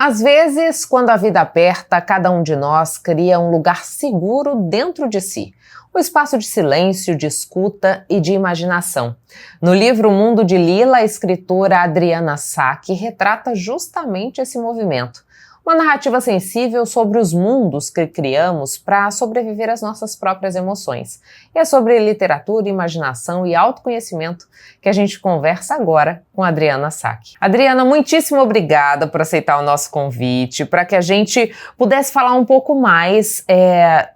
Às vezes, quando a vida aperta, cada um de nós cria um lugar seguro dentro de si. Um espaço de silêncio, de escuta e de imaginação. No livro O Mundo de Lila, a escritora Adriana Sack retrata justamente esse movimento. Uma narrativa sensível sobre os mundos que criamos para sobreviver às nossas próprias emoções. E é sobre literatura, imaginação e autoconhecimento que a gente conversa agora com a Adriana Sack. Adriana, muitíssimo obrigada por aceitar o nosso convite, para que a gente pudesse falar um pouco mais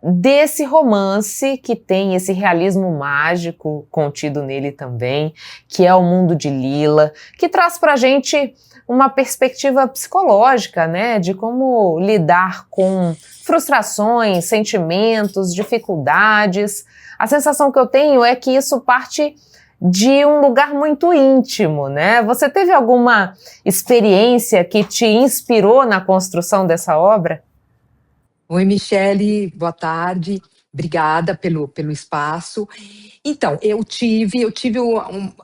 desse romance que tem esse realismo mágico contido nele também, que é O Mundo de Lila, que traz para a gente uma perspectiva psicológica, né, de como lidar com frustrações, sentimentos, dificuldades. A sensação que eu tenho é que isso parte de um lugar muito íntimo, né? Você teve alguma experiência que te inspirou na construção dessa obra? Oi, Michele, boa tarde. Obrigada pelo espaço. Então, eu tive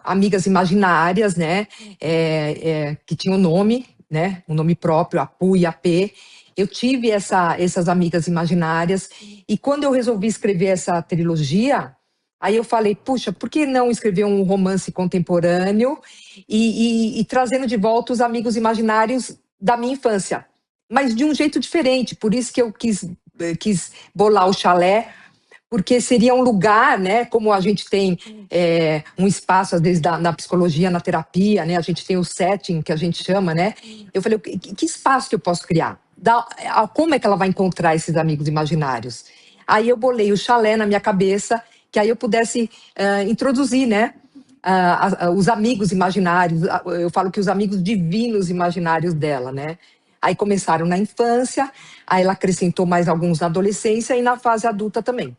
amigas imaginárias, né, que tinham nome, né, um nome próprio, Apu e Apê. Eu tive essas amigas imaginárias, e quando eu resolvi escrever essa trilogia, aí eu falei, puxa, por que não escrever um romance contemporâneo e trazendo de volta os amigos imaginários da minha infância, mas de um jeito diferente. Por isso que eu quis bolar o Chalé, porque seria um lugar, né, como a gente tem um espaço, às vezes, na psicologia, na terapia, né, a gente tem o setting, que a gente chama, né, eu falei, que espaço que eu posso criar? Como é que ela vai encontrar esses amigos imaginários? Aí eu bolei o Chalé na minha cabeça, que aí eu pudesse introduzir, né, os amigos imaginários, eu falo que os amigos divinos imaginários dela, né. Aí começaram na infância, aí ela acrescentou mais alguns na adolescência e na fase adulta também.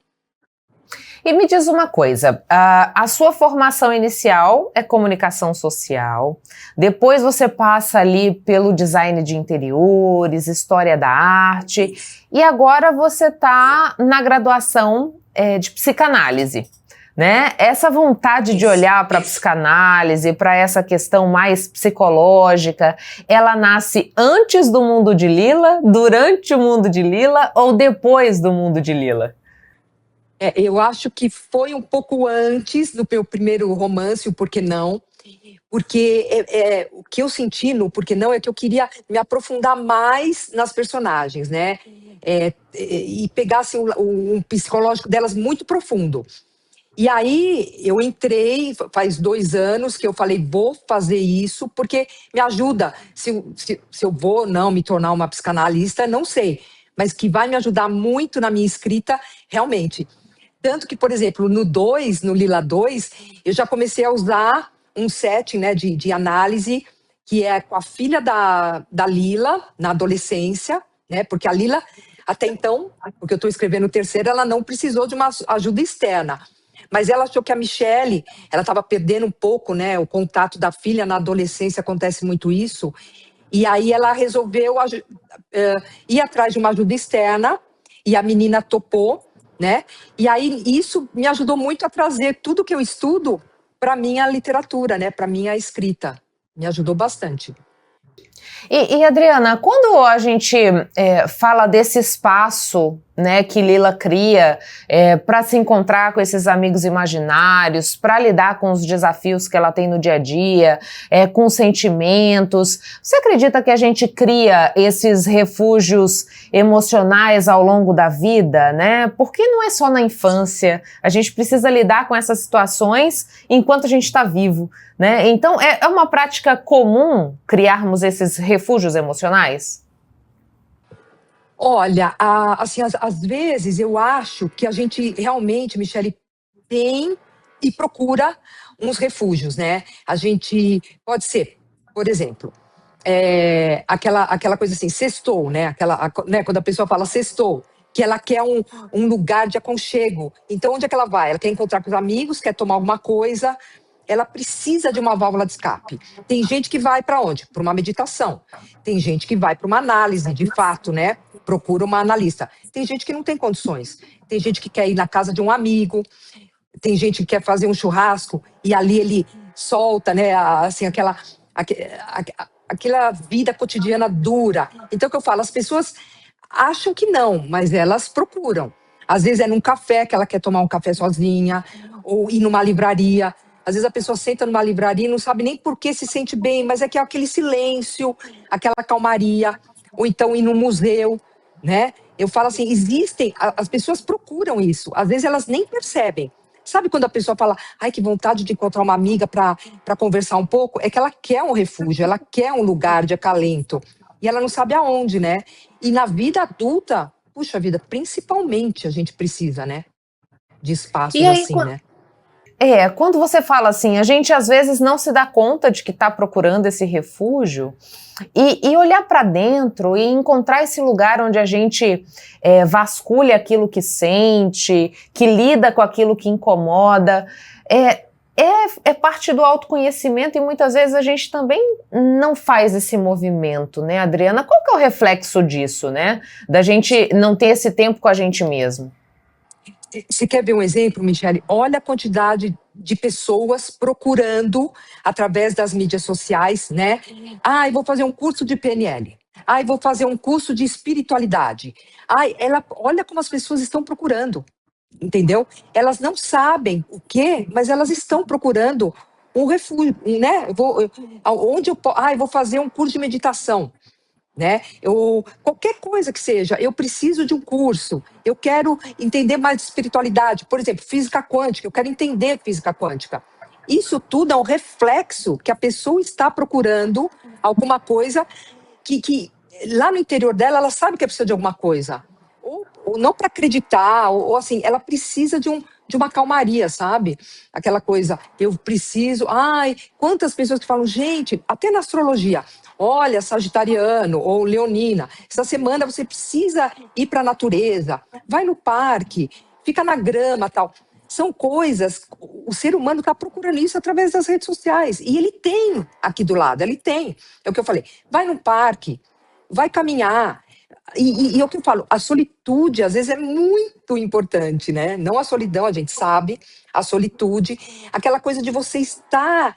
E me diz uma coisa, a sua formação inicial é comunicação social, depois você passa ali pelo design de interiores, história da arte, e agora você está na graduação de psicanálise, né? Essa vontade de olhar para a psicanálise, para essa questão mais psicológica, ela nasce antes do Mundo de Lila, durante o Mundo de Lila ou depois do Mundo de Lila? Eu acho que foi um pouco antes do meu primeiro romance, o Por que Não, porque o que eu senti no Por que Não é que eu queria me aprofundar mais nas personagens, né? E pegasse um psicológico delas muito profundo. E aí eu entrei, faz 2 anos que eu falei, vou fazer isso, porque me ajuda. Se eu vou ou não me tornar uma psicanalista, não sei, mas que vai me ajudar muito na minha escrita, realmente. Tanto que, por exemplo, no Lila 2, eu já comecei a usar um setting, né, de análise, que é com a filha da Lila, na adolescência, né, porque a Lila, até então, porque eu estou escrevendo o terceiro, ela não precisou de uma ajuda externa. Mas ela achou que a Michele, ela estava perdendo um pouco, né, o contato da filha. Na adolescência acontece muito isso. E aí ela resolveu ir atrás de uma ajuda externa, e a menina topou, né? E aí isso me ajudou muito a trazer tudo que eu estudo para minha literatura, né? Para minha escrita. Me ajudou bastante. E Adriana, quando a gente fala desse espaço, né, que Lila cria para se encontrar com esses amigos imaginários, para lidar com os desafios que ela tem no dia a dia, com sentimentos, você acredita que a gente cria esses refúgios emocionais ao longo da vida, né? Porque não é só na infância, a gente precisa lidar com essas situações enquanto a gente está vivo, né? Então é uma prática comum criarmos esses refúgios emocionais? Olha, assim, às vezes eu acho que a gente realmente, Michele, tem e procura uns refúgios, né? A gente pode ser, por exemplo, aquela coisa assim, sextou, né? Né? Quando a pessoa fala sextou, que ela quer um lugar de aconchego. Então, onde é que ela vai? Ela quer encontrar com os amigos, quer tomar alguma coisa, ela precisa de uma válvula de escape. Tem gente que vai para onde? Para uma meditação. Tem gente que vai para uma análise, de fato, né? Procura uma analista. Tem gente que não tem condições. Tem gente que quer ir na casa de um amigo. Tem gente que quer fazer um churrasco e ali ele solta, né? Assim, aquela vida cotidiana dura. Então, o que eu falo, as pessoas acham que não, mas elas procuram. Às vezes é num café que ela quer tomar um café sozinha, ou ir numa livraria. Às vezes a pessoa senta numa livraria e não sabe nem por que se sente bem, mas é que é aquele silêncio, aquela calmaria, ou então ir num museu, né? Eu falo assim, as pessoas procuram isso, às vezes elas nem percebem. Sabe quando a pessoa fala, ai, que vontade de encontrar uma amiga para conversar um pouco? É que ela quer um refúgio, ela quer um lugar de acalento. E ela não sabe aonde, né? E na vida adulta, puxa vida, principalmente a gente precisa, né? De E espaços aí, assim, né? quando você fala assim, a gente às vezes não se dá conta de que está procurando esse refúgio e olhar para dentro e encontrar esse lugar onde a gente vasculha aquilo que sente, que lida com aquilo que incomoda, é parte do autoconhecimento e muitas vezes a gente também não faz esse movimento, né, Adriana? Qual que é o reflexo disso, né? Da gente não ter esse tempo com a gente mesmo? Você quer ver um exemplo, Michele? Olha a quantidade de pessoas procurando, através das mídias sociais, né? Ai, vou fazer um curso de PNL. Ai, vou fazer um curso de espiritualidade. Ai, olha como as pessoas estão procurando, entendeu? Elas não sabem o quê, mas elas estão procurando um refúgio, né? Eu vou fazer um curso de meditação. Né? Qualquer coisa que seja, eu preciso de um curso, eu quero entender mais de espiritualidade, por exemplo, física quântica, eu quero entender física quântica. Isso tudo é um reflexo que a pessoa está procurando alguma coisa que lá no interior dela, ela sabe que precisa de alguma coisa. Ou não para acreditar, ou assim, ela precisa de uma calmaria, sabe? Aquela coisa, eu preciso. Ai, quantas pessoas que falam, gente, até na astrologia, olha, Sagitariano ou Leonina, essa semana você precisa ir para a natureza, vai no parque, fica na grama, tal. São coisas, o ser humano está procurando isso através das redes sociais. E ele tem aqui do lado, ele tem. É o que eu falei, vai no parque, vai caminhar. E é o que eu falo, a solitude às vezes é muito importante, né? Não a solidão, a gente sabe, a solitude, aquela coisa de você estar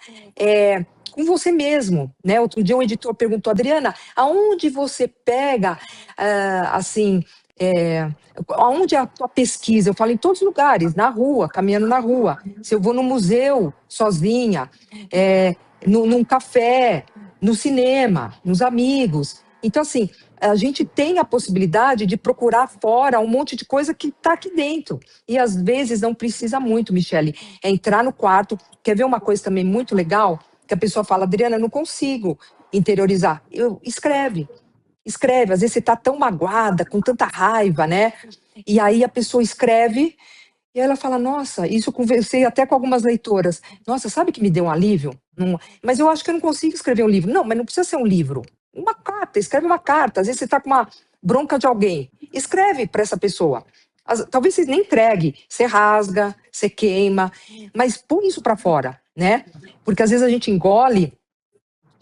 com você mesmo, né? Outro dia um editor perguntou, Adriana, aonde você pega, assim, aonde é a tua pesquisa? Eu falo em todos os lugares, na rua, caminhando na rua. Se eu vou no museu, sozinha, num café, no cinema, nos amigos. Então, assim, a gente tem a possibilidade de procurar fora um monte de coisa que está aqui dentro. E às vezes não precisa muito, Michele. É entrar no quarto. Quer ver uma coisa também muito legal? Que a pessoa fala, Adriana, eu não consigo interiorizar. Escreve. Escreve. Às vezes você está tão magoada, com tanta raiva, né? E aí a pessoa escreve e ela fala, nossa, isso eu conversei até com algumas leitoras. Nossa, sabe que me deu um alívio? Mas eu acho que eu não consigo escrever um livro. Não, mas não precisa ser um livro. Uma carta, escreve uma carta. Às vezes você está com uma bronca de alguém. Escreve para essa pessoa. Talvez você nem entregue. Você rasga, você queima. Mas põe isso para fora, né? Porque às vezes a gente engole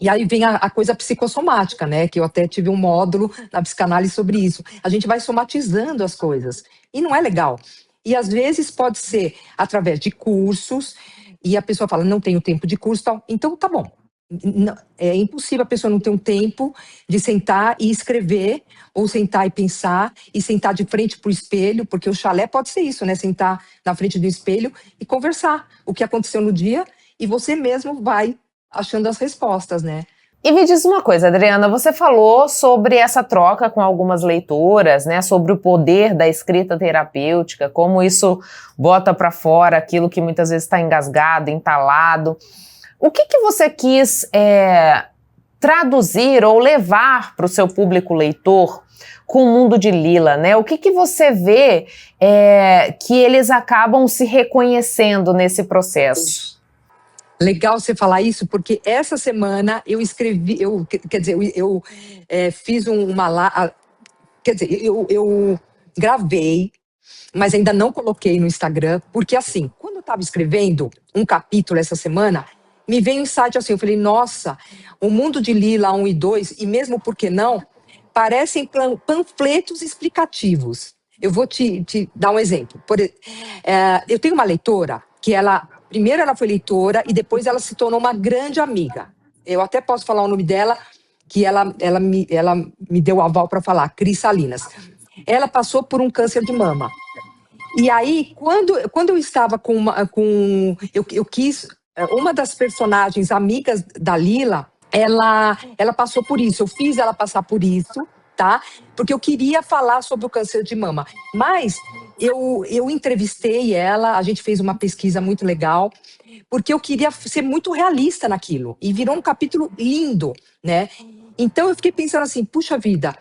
e aí vem a coisa psicossomática, né? Que eu até tive um módulo na psicanálise sobre isso. A gente vai somatizando as coisas. E não é legal. E às vezes pode ser através de cursos, e a pessoa fala, não tenho tempo de curso, tal. Então tá bom. É impossível a pessoa não ter um tempo de sentar e escrever, ou sentar e pensar, e sentar de frente para o espelho, porque o chalé pode ser isso, né? Sentar na frente do espelho e conversar o que aconteceu no dia, e você mesmo vai achando as respostas, né? E me diz uma coisa, Adriana, você falou sobre essa troca com algumas leitoras, né, sobre o poder da escrita terapêutica, como isso bota para fora aquilo que muitas vezes está engasgado, entalado. O que você quis traduzir ou levar para o seu público leitor com o mundo de Lila, né? O que você vê que eles acabam se reconhecendo nesse processo? Legal você falar isso, porque essa semana eu escrevi, eu fiz quer dizer, eu gravei, mas ainda não coloquei no Instagram, porque assim, quando eu estava escrevendo um capítulo essa semana, me veio um insight assim, eu falei, nossa, o mundo de Lila 1 e 2, e mesmo por que não, parecem panfletos explicativos. Eu vou te dar um exemplo. Eu tenho uma leitora que primeiro ela foi leitora e depois ela se tornou uma grande amiga. eu até posso falar o nome dela, que ela me deu o aval para falar, Cris Salinas. Ela passou por um câncer de mama. E aí, quando eu estava eu quis, uma das personagens amigas da Lila, ela passou por isso, eu fiz ela passar por isso, tá? Porque eu queria falar sobre o câncer de mama. Mas eu entrevistei ela, a gente fez uma pesquisa muito legal, porque eu queria ser muito realista naquilo. E virou um capítulo lindo, né? Então eu fiquei pensando assim, puxa vida,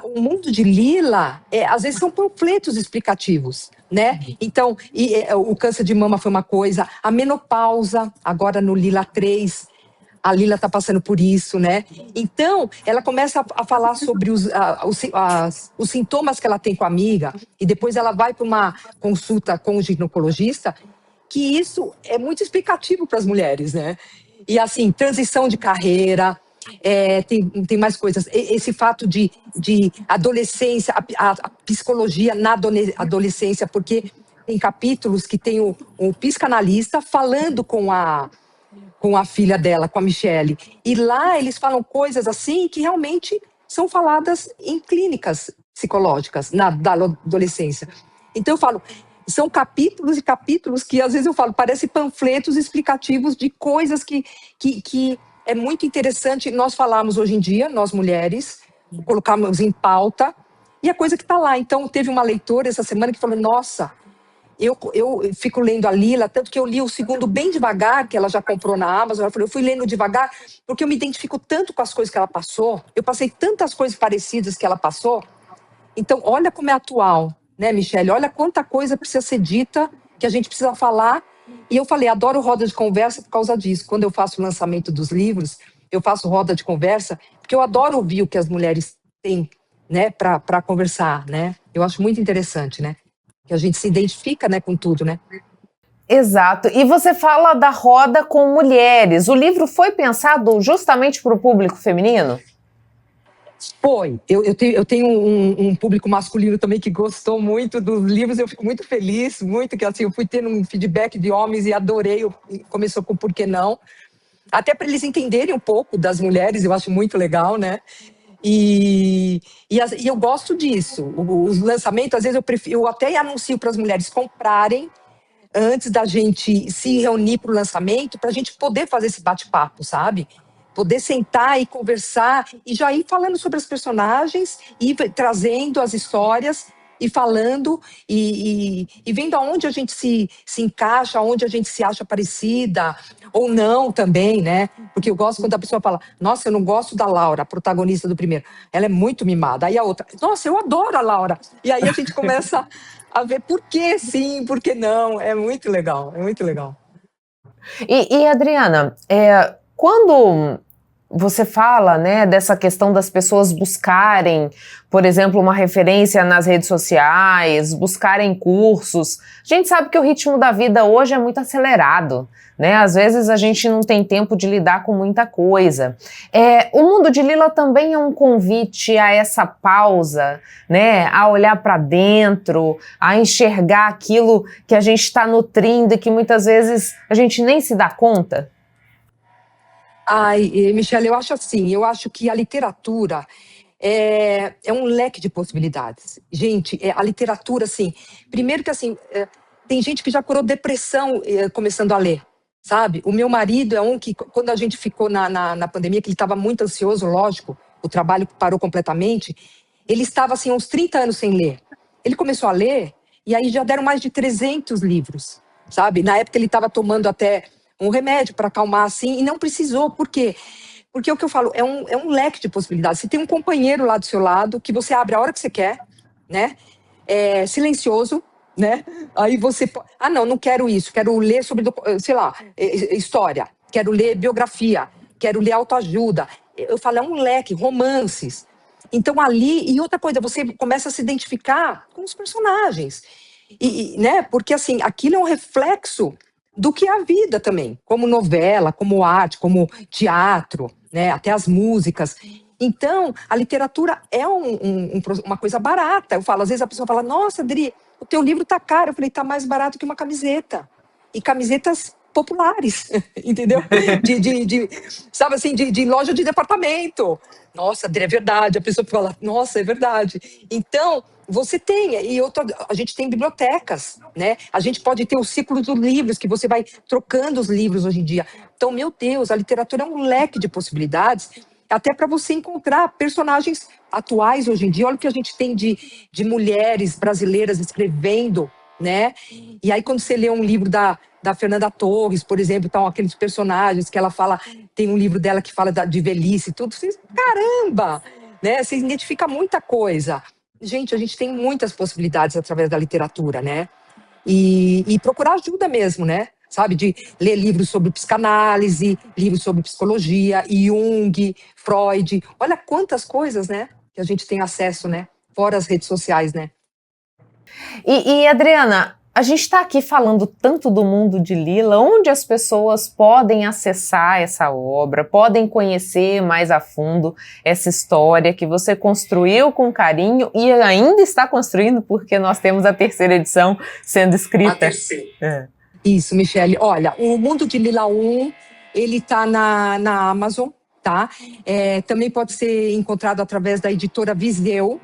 o mundo de Lila, às vezes são panfletos explicativos, né? Então, o câncer de mama foi uma coisa, a menopausa, agora no Lila 3, a Lila está passando por isso, né? Então, ela começa a falar sobre os sintomas que ela tem com a amiga, e depois ela vai para uma consulta com o ginecologista, que isso é muito explicativo para as mulheres, né? E assim, transição de carreira, tem mais coisas. Esse fato de adolescência, a psicologia na adolescência, porque tem capítulos que tem o psicanalista falando com a filha dela, com a Michelle. E lá eles falam coisas assim que realmente são faladas em clínicas psicológicas da adolescência. Então eu falo, são capítulos e capítulos que às vezes eu falo, parece panfletos explicativos de coisas que é muito interessante nós falarmos hoje em dia, nós mulheres, colocarmos em pauta, e a coisa que está lá. Então teve uma leitora essa semana que falou, nossa, eu fico lendo a Lila, tanto que eu li o segundo bem devagar, que ela já comprou na Amazon. Ela falou, eu fui lendo devagar, porque eu me identifico tanto com as coisas que ela passou, eu passei tantas coisas parecidas que ela passou. Então, olha como é atual, né, Michelle? Olha quanta coisa precisa ser dita, que a gente precisa falar. E eu falei, adoro roda de conversa por causa disso. Quando eu faço o lançamento dos livros, eu faço roda de conversa, porque eu adoro ouvir o que as mulheres têm, né, para conversar, né? Eu acho muito interessante, né? Que a gente se identifica, né, com tudo, né? Exato. E você fala da roda com mulheres. O livro foi pensado justamente para o público feminino? Foi. Eu tenho um público masculino também que gostou muito dos livros. Eu fico muito feliz, muito que assim, eu fui tendo um feedback de homens e adorei. Começou com Por que Não? Até para eles entenderem um pouco das mulheres, eu acho muito legal, né? E eu gosto disso. Os lançamentos, às vezes eu até anuncio para as mulheres comprarem antes da gente se reunir para o lançamento, para a gente poder fazer esse bate-papo, sabe? Poder sentar e conversar e já ir falando sobre as personagens e trazendo as histórias e falando e vendo aonde a gente se encaixa, aonde a gente se acha parecida ou não também, né? Porque eu gosto quando a pessoa fala, nossa, eu não gosto da Laura, a protagonista do primeiro, ela é muito mimada. Aí a outra, nossa, eu adoro a Laura. E aí a gente começa a ver por que sim, por que não. É muito legal, é muito legal. E Adriana, quando você fala, né, dessa questão das pessoas buscarem, por exemplo, uma referência nas redes sociais, buscarem cursos. A gente sabe que o ritmo da vida hoje é muito acelerado, né? Às vezes a gente não tem tempo de lidar com muita coisa. O Mundo de Lila também é um convite a essa pausa, né? A olhar para dentro, a enxergar aquilo que a gente está nutrindo e que muitas vezes a gente nem se dá conta. Ai, Michelle, eu acho que a literatura é um leque de possibilidades. Gente, a literatura, assim, primeiro que assim, tem gente que já curou depressão começando a ler, sabe? O meu marido é um que, quando a gente ficou na pandemia, que ele estava muito ansioso, lógico, o trabalho parou completamente, ele estava, assim, uns 30 anos sem ler. Ele começou a ler, e aí já deram mais de 300 livros, sabe? Na época ele estava tomando até um remédio para acalmar, assim, e não precisou. Por quê? Porque o que eu falo, é um leque de possibilidades. Você tem um companheiro lá do seu lado, que você abre a hora que você quer, né? É silencioso, né? Aí você... não quero isso. Quero ler sobre, sei lá, história. Quero ler biografia. Quero ler autoajuda. Eu falo, é um leque, romances. Então ali... E outra coisa, você começa a se identificar com os personagens. Né? Porque, assim, aquilo é um reflexo do que é a vida também, como novela, como arte, como teatro, né? Até as músicas. Então, a literatura é uma coisa barata. Eu falo, às vezes a pessoa fala, nossa, Adri, o teu livro tá caro. Eu falei, tá mais barato que uma camiseta. E camisetas populares, entendeu? Sabe assim, de loja de departamento. Nossa, Adri, é verdade. A pessoa fala, nossa, é verdade. Então, você tem, a gente tem bibliotecas, né? A gente pode ter o ciclo dos livros, que você vai trocando os livros hoje em dia. Então, meu Deus, a literatura é um leque de possibilidades, até para você encontrar personagens atuais hoje em dia. Olha o que a gente tem de mulheres brasileiras escrevendo, né? E aí, quando você lê um livro da Fernanda Torres, por exemplo, então, aqueles personagens que ela fala, tem um livro dela que fala de velhice e tudo, você, caramba! Né? Você identifica muita coisa. Gente, a gente tem muitas possibilidades através da literatura, né? E procurar ajuda mesmo, né? Sabe, de ler livros sobre psicanálise, livros sobre psicologia, Jung, Freud. Olha quantas coisas, né? Que a gente tem acesso, né? Fora as redes sociais, né? E Adriana, a gente está aqui falando tanto do mundo de Lila, onde as pessoas podem acessar essa obra, podem conhecer mais a fundo essa história que você construiu com carinho e ainda está construindo, porque nós temos a terceira edição sendo escrita. A terceira. Isso, Michele. Olha, o Mundo de Lila 1, ele está na Amazon, tá? Também pode ser encontrado através da editora Viseu.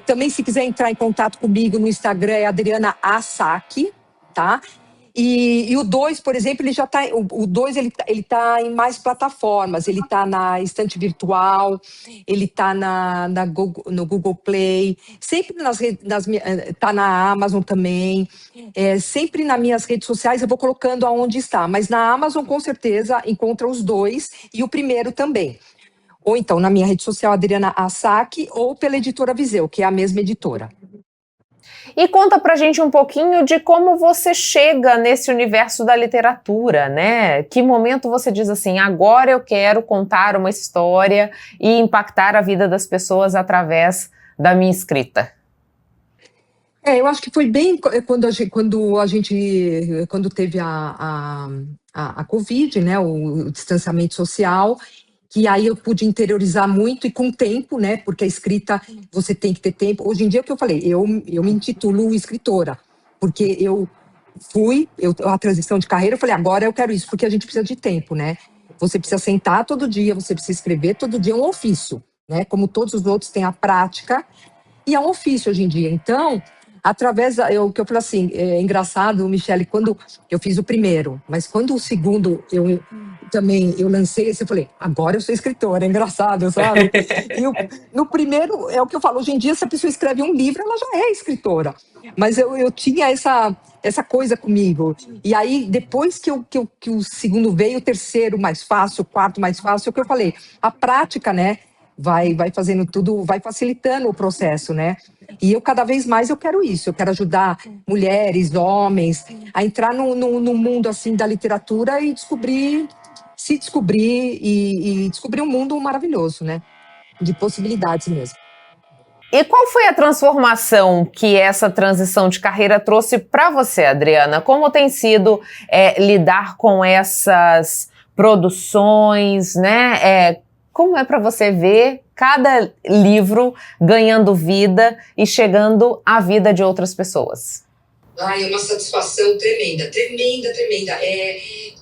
Também, se quiser entrar em contato comigo no Instagram, é Adriana Asaki, tá? E o 2, por exemplo, ele já tá. O 2 ele tá em mais plataformas. Ele tá na Estante Virtual, ele tá no Google Play, sempre tá na Amazon também. Sempre nas minhas redes sociais eu vou colocando aonde está. Mas na Amazon, com certeza, encontra os 2 e o primeiro também. Ou então na minha rede social, Adriana Asaki, ou pela editora Viseu, que é a mesma editora. E conta pra gente um pouquinho de como você chega nesse universo da literatura, né? Que momento você diz assim, agora eu quero contar uma história e impactar a vida das pessoas através da minha escrita? Eu acho que foi bem quando teve a Covid, né? O distanciamento social, que aí eu pude interiorizar muito e com tempo, né? Porque a escrita, você tem que ter tempo. Hoje em dia, é o que eu falei, eu me intitulo escritora, porque a transição de carreira, eu falei, agora eu quero isso, porque a gente precisa de tempo, né? Você precisa sentar todo dia, você precisa escrever todo dia, é um ofício, né? Como todos os outros têm a prática, e é um ofício hoje em dia. Então, o que eu falo assim, é engraçado, Michele, quando eu fiz o primeiro, mas quando o segundo eu lancei esse, eu falei, agora eu sou escritora, é engraçado, sabe? No primeiro, é o que eu falo, hoje em dia, se a pessoa escreve um livro, ela já é escritora. Mas eu tinha essa coisa comigo. E aí, depois que o segundo veio, o terceiro mais fácil, o quarto mais fácil, é o que eu falei, a prática, né? Vai fazendo tudo, vai facilitando o processo, né? E cada vez mais eu quero isso, eu quero ajudar mulheres, homens, a entrar no mundo, assim, da literatura e se descobrir e descobrir um mundo maravilhoso, né? De possibilidades mesmo. E qual foi a transformação que essa transição de carreira trouxe para você, Adriana? Como tem sido lidar com essas produções, né? Como é para você ver cada livro ganhando vida e chegando à vida de outras pessoas? É uma satisfação tremenda, tremenda, tremenda.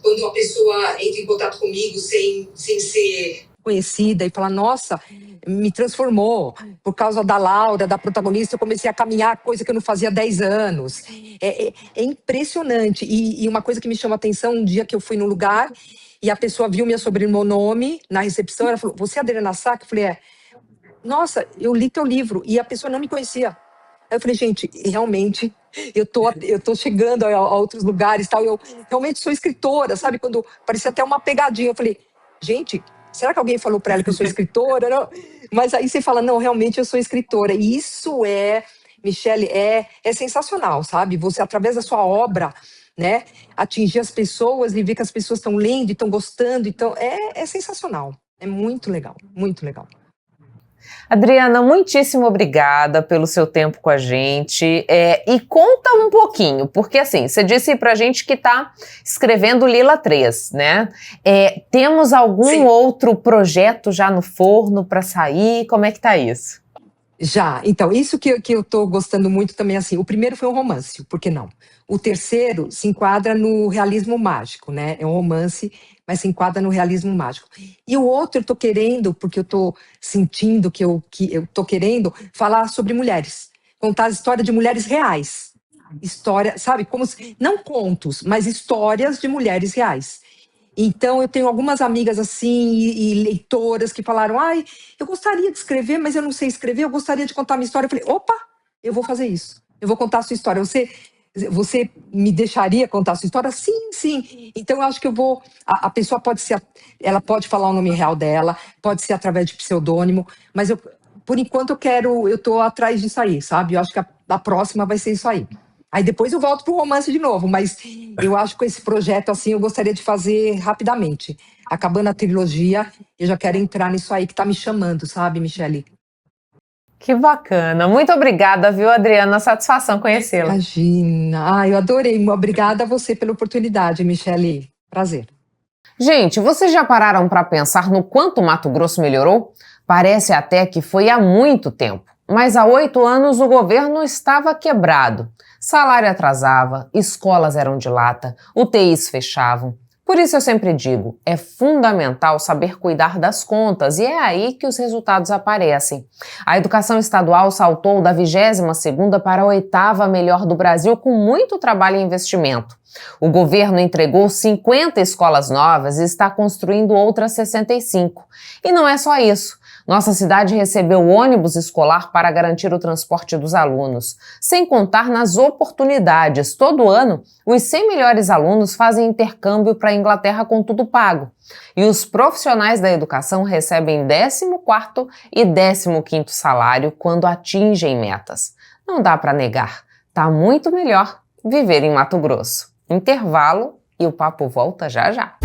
Quando uma pessoa entra em contato comigo sem ser conhecida e fala, nossa, me transformou. Por causa da Laura, da protagonista, eu comecei a caminhar, coisa que eu não fazia há 10 anos. É impressionante. E uma coisa que me chama a atenção, um dia que eu fui num lugar e a pessoa viu meu sobrenome na recepção, ela falou, você é a Adriana Asaki? Eu falei, Nossa, eu li teu livro. E a pessoa não me conhecia. Aí eu falei, gente, realmente, eu tô chegando a outros lugares, tal, eu realmente sou escritora, sabe? Quando parecia até uma pegadinha, eu falei, gente, será que alguém falou para ela que eu sou escritora? Não. Mas aí você fala, não, realmente eu sou escritora. E isso Michele, é sensacional, sabe? Você, através da sua obra, né, atingir as pessoas e ver que as pessoas estão lendo, estão gostando, então é sensacional. É muito legal, muito legal. Adriana, muitíssimo obrigada pelo seu tempo com a gente. E conta um pouquinho, porque assim, você disse pra gente que tá escrevendo Lila 3, né? Temos algum outro projeto já no forno para sair? Como é que tá isso? Já, então, isso que eu tô gostando muito também, assim, o primeiro foi um romance, por que não? O terceiro se enquadra no realismo mágico, né? É um romance, mas se enquadra no realismo mágico. E o outro eu tô querendo, porque eu tô sentindo que eu tô querendo falar sobre mulheres, contar a história de mulheres reais. História, sabe, não contos, mas histórias de mulheres reais. Então, eu tenho algumas amigas assim e leitoras que falaram: ai, eu gostaria de escrever, mas eu não sei escrever, eu gostaria de contar minha história. Eu falei: opa, eu vou fazer isso. Eu vou contar a sua história. Você me deixaria contar a sua história? Sim, sim. Então, eu acho que eu vou. A pessoa pode ser. Ela pode falar o nome real dela, pode ser através de pseudônimo, mas por enquanto, eu tô atrás disso aí, sabe? Eu acho que a próxima vai ser isso aí. Aí depois eu volto pro romance de novo, mas eu acho que esse projeto, assim, eu gostaria de fazer rapidamente. Acabando a trilogia, eu já quero entrar nisso aí que tá me chamando, sabe, Michele? Que bacana. Muito obrigada, viu, Adriana? Satisfação conhecê-la. Imagina. Eu adorei. Obrigada a você pela oportunidade, Michele. Prazer. Gente, vocês já pararam para pensar no quanto o Mato Grosso melhorou? Parece até que foi há muito tempo, mas há 8 anos o governo estava quebrado. Salário atrasava, escolas eram de lata, UTIs fechavam. Por isso eu sempre digo, é fundamental saber cuidar das contas e é aí que os resultados aparecem. A educação estadual saltou da 22ª para a 8ª melhor do Brasil com muito trabalho e investimento. O governo entregou 50 escolas novas e está construindo outras 65. E não é só isso. Nossa cidade recebeu ônibus escolar para garantir o transporte dos alunos. Sem contar nas oportunidades. Todo ano, os 100 melhores alunos fazem intercâmbio para a Inglaterra com tudo pago. E os profissionais da educação recebem 14º e 15º salário quando atingem metas. Não dá para negar. Tá muito melhor viver em Mato Grosso. Intervalo e o papo volta já já.